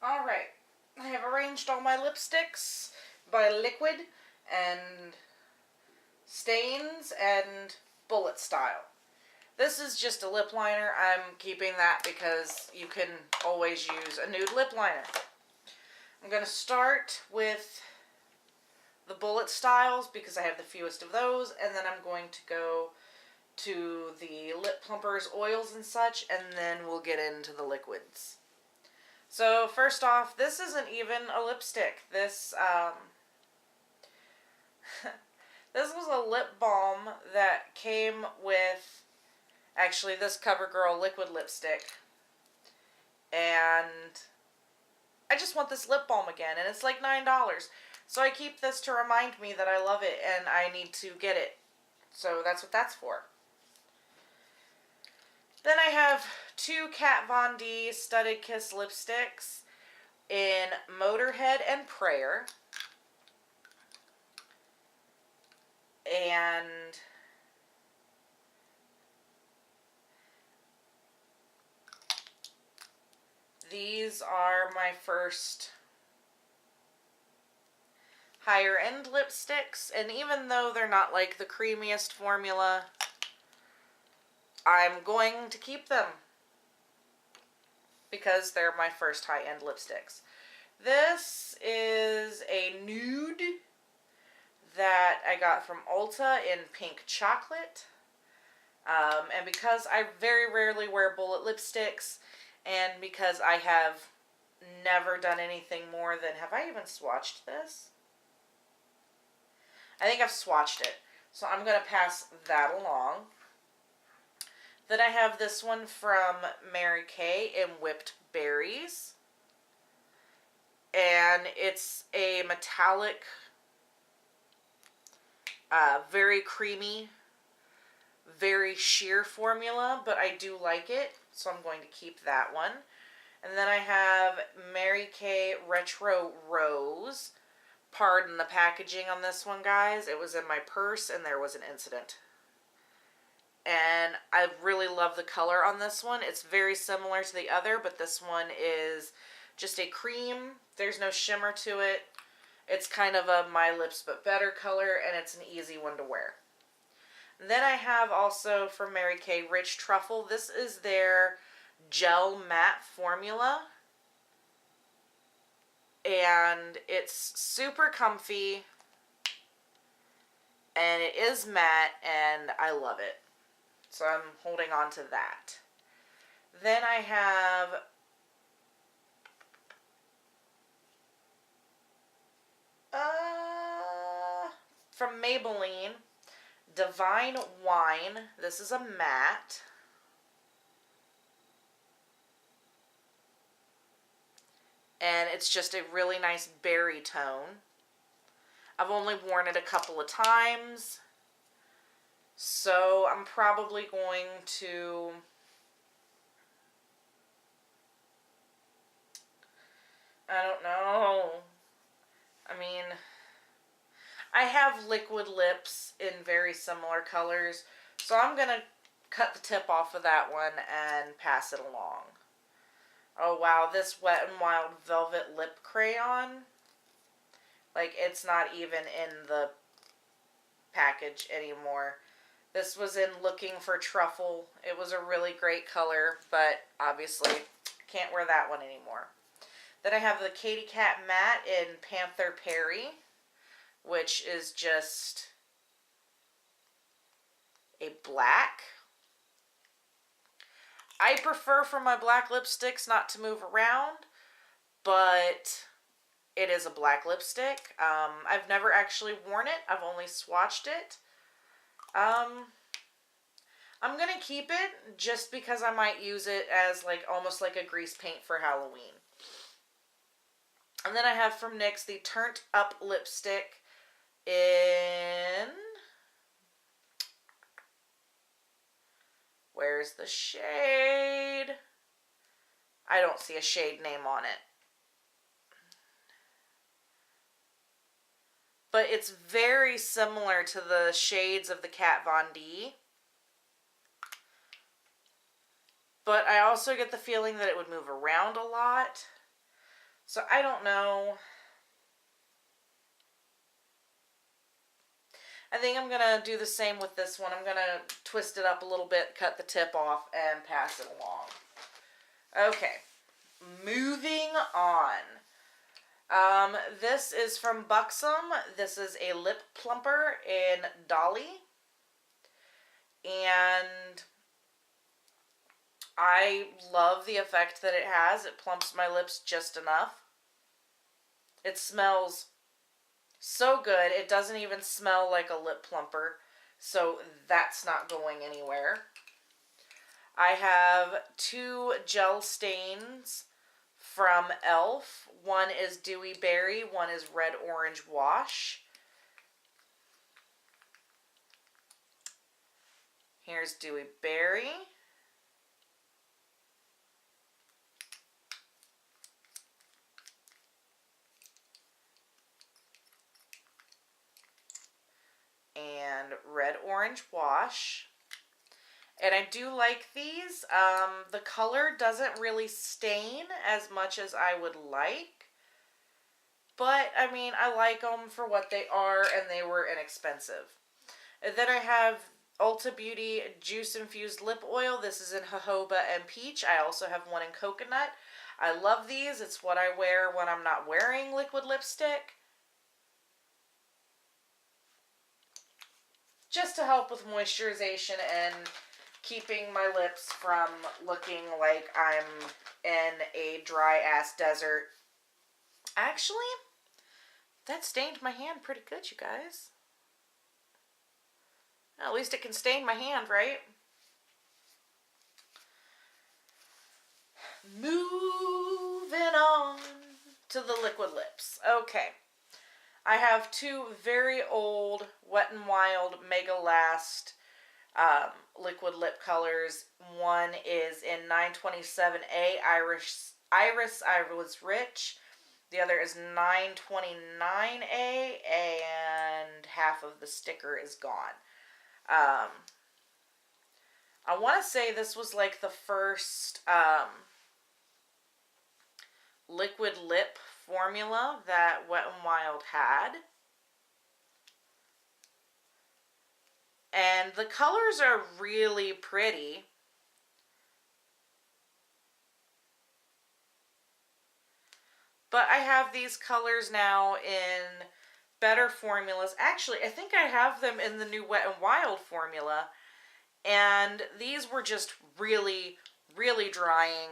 Alright, I have arranged all my lipsticks by liquid and stains and bullet style. This is just a lip liner. I'm keeping that because you can always use a nude lip liner. I'm going to start with the bullet styles because I have the fewest of those, and then I'm going to go to the lip plumpers, oils and such, and then we'll get into the liquids. So first off, this isn't even a lipstick. This this was a lip balm that came with, actually, this CoverGirl liquid lipstick. And I just want this lip balm again, and it's like $9. So I keep this to remind me that I love it and I need to get it. So that's what that's for. Then I have two Kat Von D Studded Kiss lipsticks in Motorhead and Prayer. And these are my first higher end lipsticks, and even though they're not like the creamiest formula, I'm going to keep them because they're my first high end lipsticks. This is a nude that I got from Ulta in pink chocolate. And because I very rarely wear bullet lipsticks, and because I have never done anything more than, have I even swatched this? I think I've swatched it. So I'm going to pass that along. Then I have this one from Mary Kay in Whipped Berries. And it's a metallic, very creamy, very sheer formula, but I do like it, so I'm going to keep that one. And then I have Mary Kay Retro Rose. Pardon the packaging on this one, guys. It was in my purse and there was an incident. And I really love the color on this one. It's very similar to the other, but this one is just a cream. There's no shimmer to it. It's kind of a My Lips But Better color, and it's an easy one to wear. And then I have also from Mary Kay Rich Truffle. This is their gel matte formula. And it's super comfy. And it is matte, and I love it. So I'm holding on to that. Then I have from Maybelline, Divine Wine. This is a matte. And it's just a really nice berry tone. I've only worn it a couple of times, so I'm probably going to I don't know. I mean, I have liquid lips in very similar colors, so I'm going to cut the tip off of that one and pass it along. Oh wow, this Wet n Wild Velvet Lip Crayon, like, it's not even in the package anymore. This was in Looking for Truffle. It was a really great color, but obviously can't wear that one anymore. Then I have the Katy Kat Matte in Panther Perry, which is just a black. I prefer for my black lipsticks not to move around, but it is a black lipstick. I've never actually worn it. I've only swatched it. I'm going to keep it just because I might use it as like almost like a grease paint for Halloween. And then I have from NYX the Turned Up lipstick in, where's the shade? I don't see a shade name on it. But it's very similar to the shades of the Kat Von D. But I also get the feeling that it would move around a lot. So I don't know. I think I'm going to do the same with this one. I'm going to twist it up a little bit, cut the tip off, and pass it along. Okay, moving on. This is from Buxom. This is a lip plumper in Dolly. And I love the effect that it has. It plumps my lips just enough. It smells so good. It doesn't even smell like a lip plumper. So that's not going anywhere. I have 2 gel stains from e.l.f. One is Dewy Berry, one is Red Orange Wash. Here's Dewy Berry. And Red Orange Wash. And I do like these. The color doesn't really stain as much as I would like. But, I mean, I like them for what they are, and they were inexpensive. And then I have Ulta Beauty Juice Infused Lip Oil. This is in jojoba and peach. I also have one in coconut. I love these. It's what I wear when I'm not wearing liquid lipstick. Just to help with moisturization and keeping my lips from looking like I'm in a dry-ass desert. Actually, that stained my hand pretty good, you guys. At least it can stain my hand, right? Moving on to the liquid lips. Okay. I have 2 very old Wet n Wild Mega Last liquid lip colors. One is in 927A Iris I Was Rich. The other is 929A, and half of the sticker is gone. I want to say this was like the first liquid lip formula that Wet n Wild had. And the colors are really pretty. But I have these colors now in better formulas. Actually, I think I have them in the new Wet n Wild formula. And these were just really, really drying.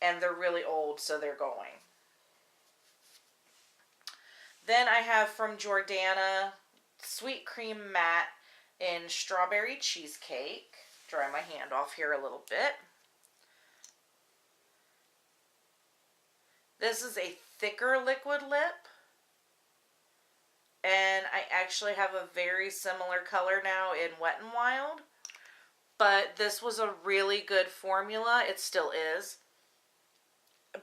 And they're really old, so they're going. Then I have from Jordana Sweet Cream Matte in Strawberry Cheesecake. Dry my hand off here a little bit. This is a thicker liquid lip. And I actually have a very similar color now in Wet n Wild. But this was a really good formula. It still is.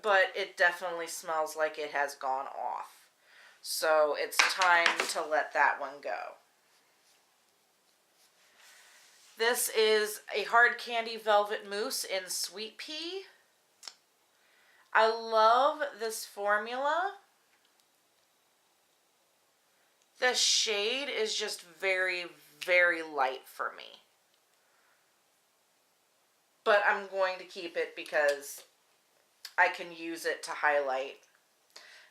But it definitely smells like it has gone off. So it's time to let that one go. This is a Hard Candy Velvet Mousse in Sweet Pea. I love this formula. The shade is just very, very light for me. But I'm going to keep it because I can use it to highlight.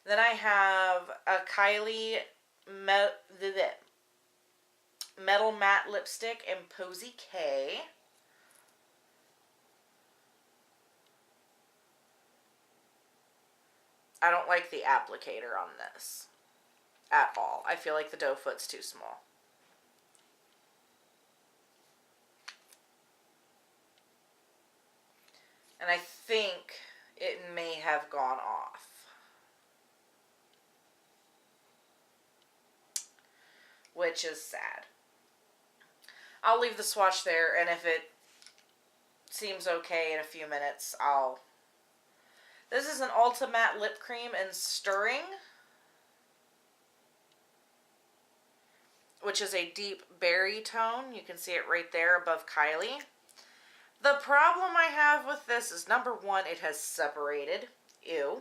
Then I have a Kylie Metal Matte Lipstick in Posy K. I don't like the applicator on this at all. I feel like the doe foot's too small. And I think it may have gone off. Which is sad. I'll leave the swatch there, and if it seems okay in a few minutes, I'll... This is an Ulta Matte Lip Cream in Stirring, which is a deep berry tone. You can see it right there above Kylie. The problem I have with this is, number one, it has separated. Ew.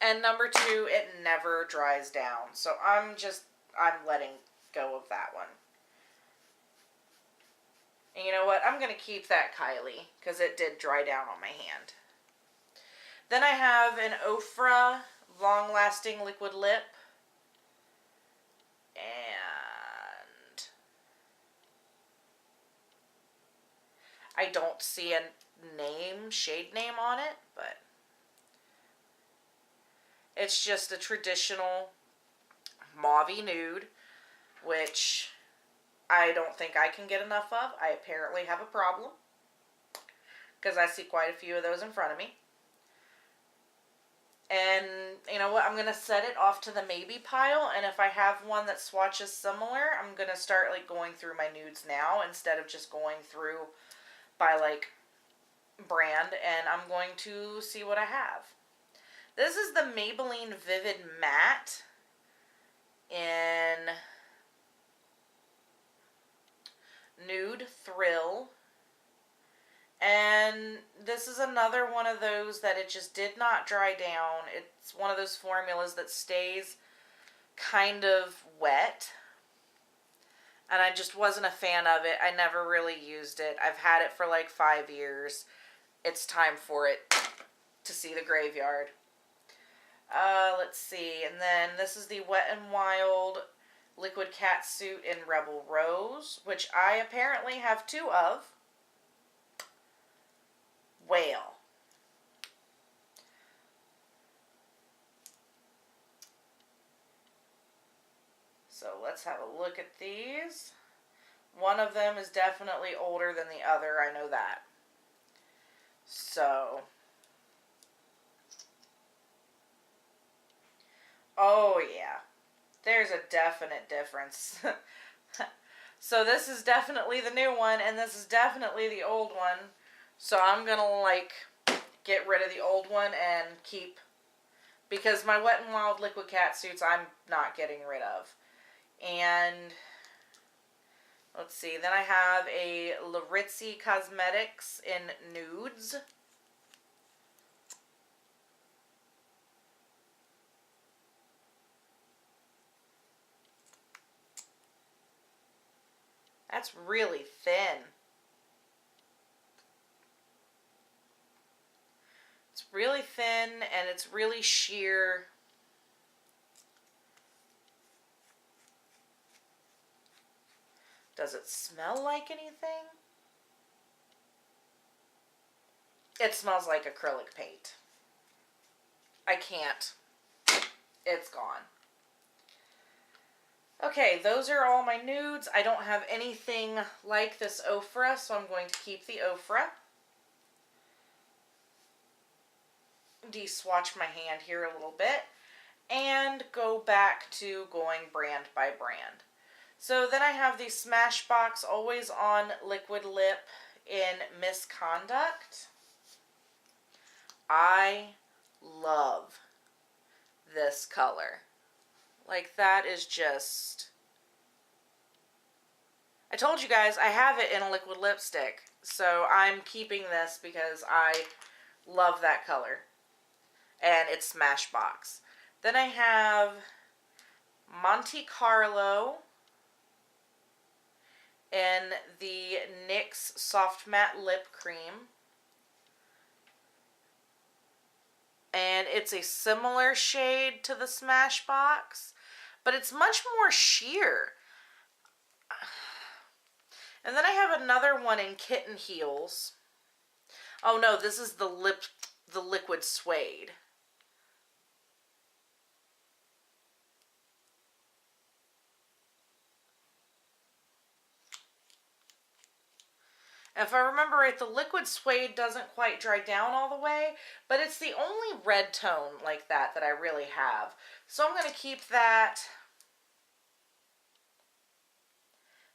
And number two, it never dries down. So I'm letting go of that one. And you know what? I'm going to keep that Kylie because it did dry down on my hand. Then I have an Ofra Long Lasting Liquid Lip. And I don't see a shade name on it, but it's just a traditional mauve-y nude, which I don't think I can get enough of. I apparently have a problem because I see quite a few of those in front of me. And you know what? I'm going to set it off to the maybe pile. And if I have one that swatches similar, I'm going to start like going through my nudes now instead of just going through by like brand. And I'm going to see what I have. This is the Maybelline Vivid Matte in Nude Thrill. And this is another one of those that it just did not dry down. It's one of those formulas that stays kind of wet. And I just wasn't a fan of it. I never really used it. I've had it for like 5 years. It's time for it to see the graveyard. Let's see. And then this is the Wet n Wild Liquid Catsuit in Rebel Rose, which I apparently have 2 of. Whale. So let's have a look at these. One of them is definitely older than the other, I know that. So, oh yeah, there's a definite difference. So this is definitely the new one, and this is definitely the old one. So I'm going to, like, get rid of the old one and keep... Because my Wet n Wild Liquid Catsuits I'm not getting rid of. And... Let's see. Then I have a Laritzi Cosmetics in Nudes. That's really thin. It's really thin and it's really sheer. Does it smell like anything? It smells like acrylic paint. I can't. It's gone. Okay, those are all my nudes. I don't have anything like this Ofra, so I'm going to keep the Ofra. De-swatch my hand here a little bit. And go back to going brand by brand. So then I have the Smashbox Always On Liquid Lip in Misconduct. I love this color. Like, that is just... I told you guys I have it in a liquid lipstick. So I'm keeping this because I love that color. And it's Smashbox. Then I have Monte Carlo in the NYX Soft Matte Lip Cream. And it's a similar shade to the Smashbox, but it's much more sheer. And then I have another one in Kitten Heels. Oh no, this is the Liquid Suede. If I remember right, the Liquid Suede doesn't quite dry down all the way, but it's the only red tone like that that I really have. So I'm going to keep that.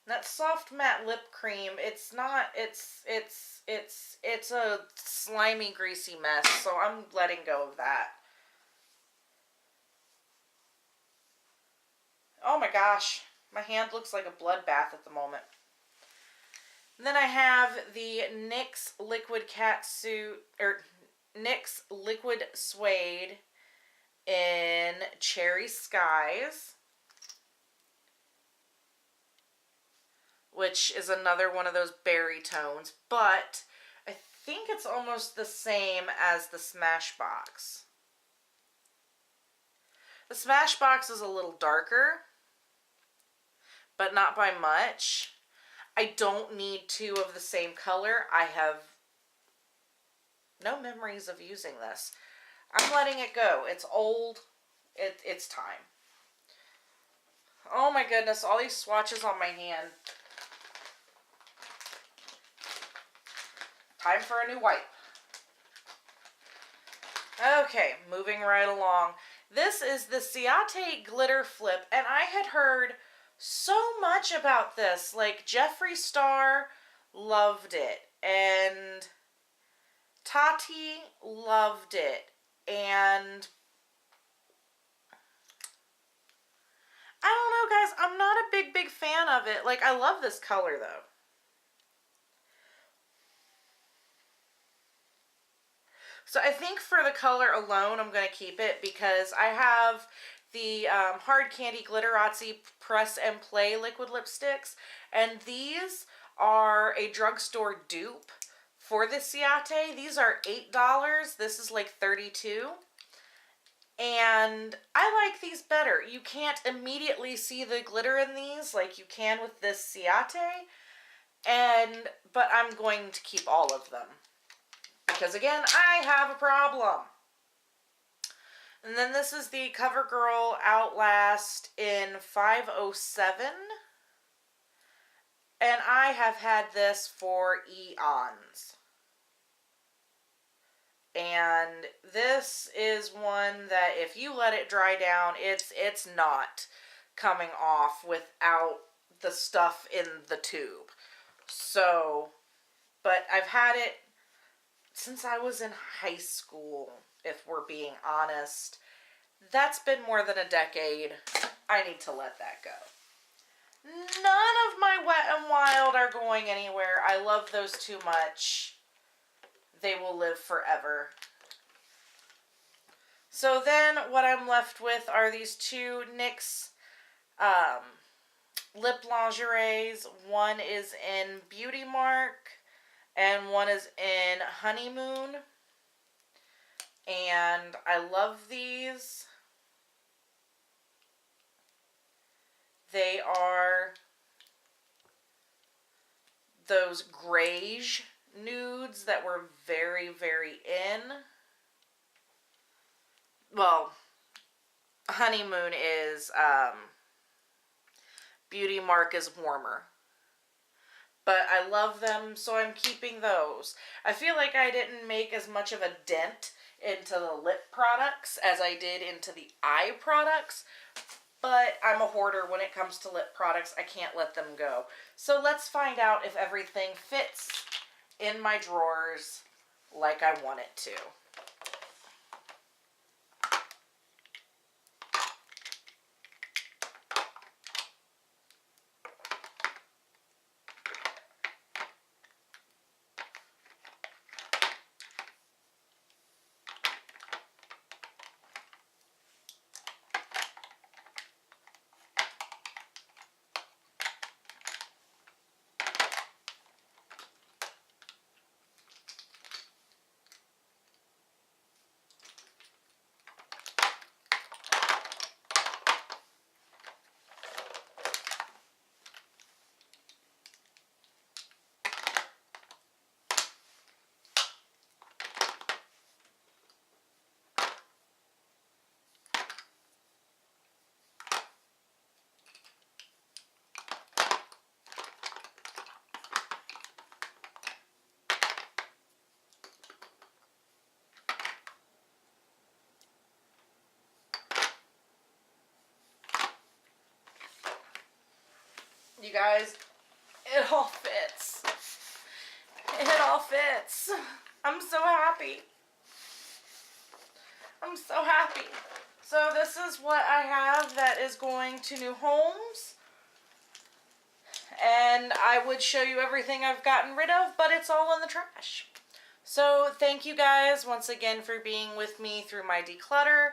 That Soft Matte Lip Cream, it's not, it's a slimy, greasy mess, so I'm letting go of that. Oh my gosh, my hand looks like a bloodbath at the moment. And then I have the NYX Liquid Catsuit, or NYX Liquid Suede in Cherry Skies, which is another one of those berry tones, but I think it's almost the same as the Smashbox. The Smashbox is a little darker, but not by much. I don't need two of the same color. I have no memories of using this. I'm letting it go. It's old. It's time. Oh my goodness, all these swatches on my hand. Time for a new wipe. Okay, moving right along. This is the Ciate Glitter Flip, and I had heard so much about this. Like, Jeffree Star loved it, and Tati loved it, and I don't know, guys, I'm not a big fan of it. Like, I love this color, though. So I think for the color alone, I'm going to keep it because I have the Hard Candy Glitterazzi Press and Play liquid lipsticks, and these are a drugstore dupe for the Ciate. These are $8. This is like $32. And I like these better. You can't immediately see the glitter in these like you can with this Ciate, but I'm going to keep all of them. Because again, I have a problem. And then this is the CoverGirl Outlast in 507. And I have had this for eons. And this is one that if you let it dry down, it's not coming off without the stuff in the tube. So, but I've had it since I was in high school, if we're being honest. That's been more than a decade. I need to let that go. None of my Wet n Wild are going anywhere. I love those too much. They will live forever. So then what I'm left with are these two NYX lip lingeries. One is in Beauty Mark and one is in Honeymoon. And I love these. They are those grayish nudes that were very, very in. Well, Honeymoon is, Beauty Mark is warmer. But I love them, so I'm keeping those. I feel like I didn't make as much of a dent into the lip products as I did into the eye products. But I'm a hoarder when it comes to lip products. I can't let them go. So let's find out if everything fits in my drawers like I want it to. You guys, it all fits. It all fits. I'm so happy. I'm so happy. So this is what I have that is going to new homes. And I would show you everything I've gotten rid of, but it's all in the trash. So thank you guys once again for being with me through my declutter.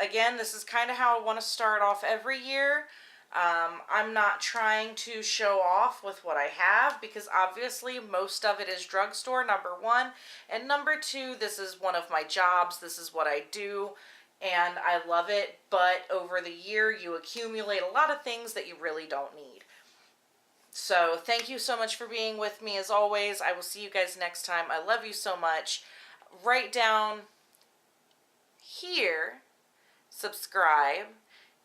Again, this is kind of how I want to start off every year. I'm not trying to show off with what I have because obviously most of it is drugstore, number one. And number two, this is one of my jobs. This is what I do and I love it. But over the year, you accumulate a lot of things that you really don't need. So thank you so much for being with me as always. I will see you guys next time. I love you so much. Write down here, subscribe,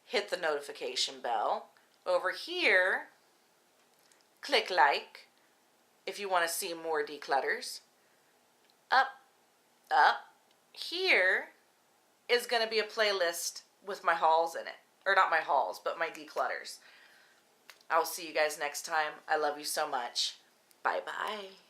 hit the notification bell. Over here, click like if you want to see more declutters. Up. Here is going to be a playlist with my hauls in it. Or not my hauls, but my declutters. I'll see you guys next time. I love you so much. Bye-bye.